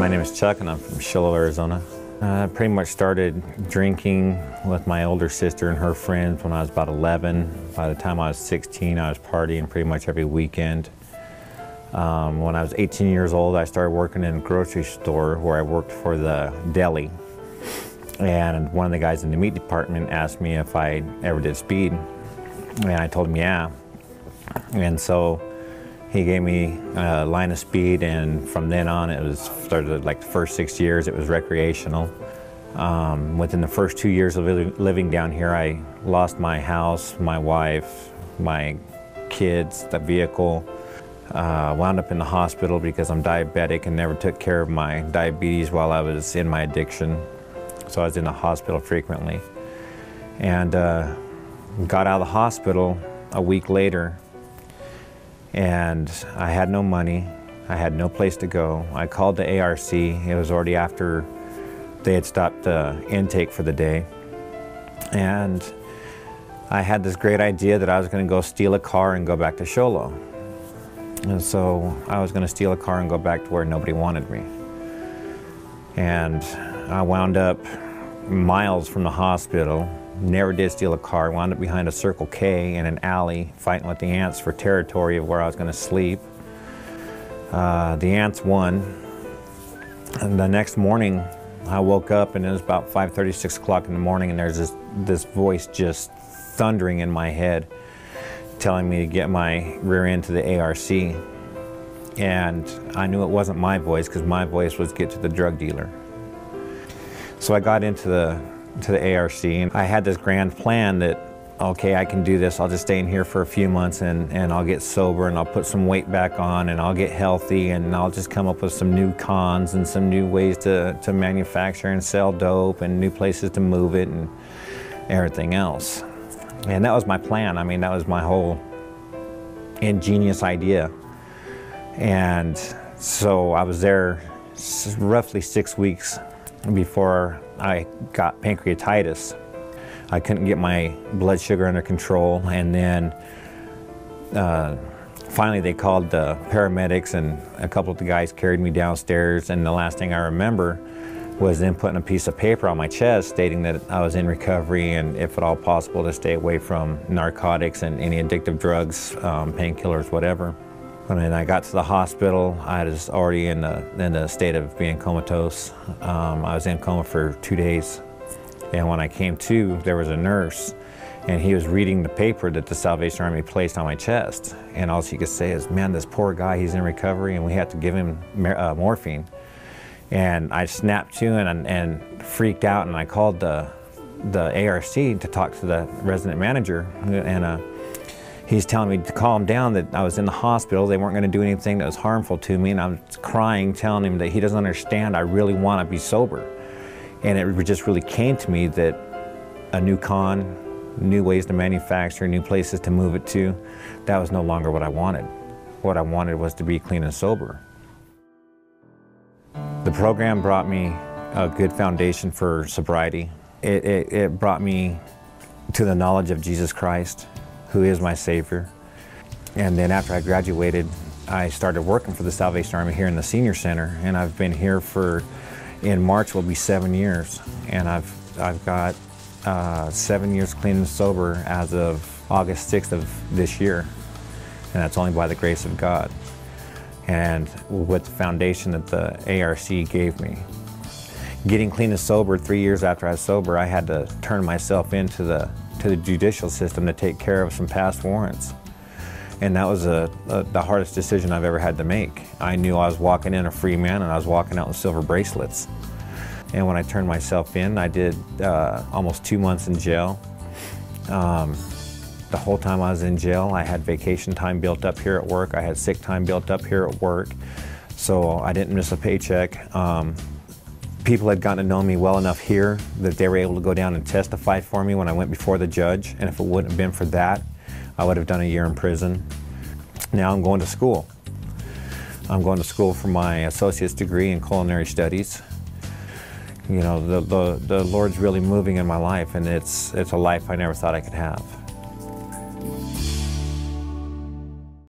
My name is Chuck and I'm from Shiloh, Arizona. I pretty much started drinking with my older sister and her friends when I was about 11. By the time I was 16, I was partying pretty much every weekend. When I was 18 years old, I started working in a grocery store where I worked for the deli. And one of the guys in the meat department asked me if I ever did speed. And I told him yeah. And so he gave me a line of speed, and from then on it started like the first 6 years it was recreational. Within the first 2 years of living down here, I lost my house, my wife, my kids, the vehicle. Wound up in the hospital because I'm diabetic and never took care of my diabetes while I was in my addiction. So I was in the hospital frequently. And got out of the hospital a week later, and I had no money. I had no place to go. I called the ARC. It was already after they had stopped the intake for the day. And I had this great idea that I was going to go steal a car and go back to Shiloh. And so I was going to steal a car and go back to where nobody wanted me. And I wound up miles from the hospital. Never did steal a car. Wound up behind a Circle K in an alley fighting with the ants for territory of where I was going to sleep. The ants won. And the next morning I woke up and it was about 5:30, 6 o'clock in the morning, and there's this voice just thundering in my head telling me to get my rear end to the ARC. And I knew it wasn't my voice, because my voice was get to the drug dealer. So I got into the ARC, and I had this grand plan that, okay, I can do this. I'll just stay in here for a few months and I'll get sober and I'll put some weight back on and I'll get healthy and I'll just come up with some new cons and some new ways to manufacture and sell dope and new places to move it and everything else. And that was my plan. I mean, that was my whole ingenious idea. And so I was there roughly 6 weeks before I got pancreatitis. I couldn't get my blood sugar under control, and then finally they called the paramedics, and a couple of the guys carried me downstairs, and the last thing I remember was them putting a piece of paper on my chest stating that I was in recovery and if at all possible to stay away from narcotics and any addictive drugs, painkillers, whatever. When I got to the hospital, I was already in the state of being comatose. I was in coma for 2 days. And when I came to, there was a nurse, and he was reading the paper that the Salvation Army placed on my chest. And all she could say is, man, this poor guy, he's in recovery, and we had to give him morphine. And I snapped to and freaked out, and I called the ARC to talk to the resident manager. And he's telling me to calm down, that I was in the hospital, they weren't going to do anything that was harmful to me, and I was crying, telling him that he doesn't understand, I really want to be sober. And it just really came to me that a new con, new ways to manufacture, new places to move it to, that was no longer what I wanted. What I wanted was to be clean and sober. The program brought me a good foundation for sobriety. It brought me to the knowledge of Jesus Christ, who is my Savior. And then after I graduated, I started working for the Salvation Army here in the Senior Center, and I've been here in March will be 7 years, and I've got 7 years clean and sober as of August 6th of this year, and that's only by the grace of God and with the foundation that the ARC gave me. Getting clean and sober 3 years after I was sober, I had to turn myself into the judicial system to take care of some past warrants. And that was the hardest decision I've ever had to make. I knew I was walking in a free man, and I was walking out with silver bracelets. And when I turned myself in, I did almost 2 months in jail. The whole time I was in jail, I had vacation time built up here at work. I had sick time built up here at work. So I didn't miss a paycheck. People had gotten to know me well enough here that they were able to go down and testify for me when I went before the judge. And if it wouldn't have been for that, I would have done a year in prison. Now I'm going to school. I'm going to school for my associate's degree in culinary studies. You know, the Lord's really moving in my life, and it's a life I never thought I could have.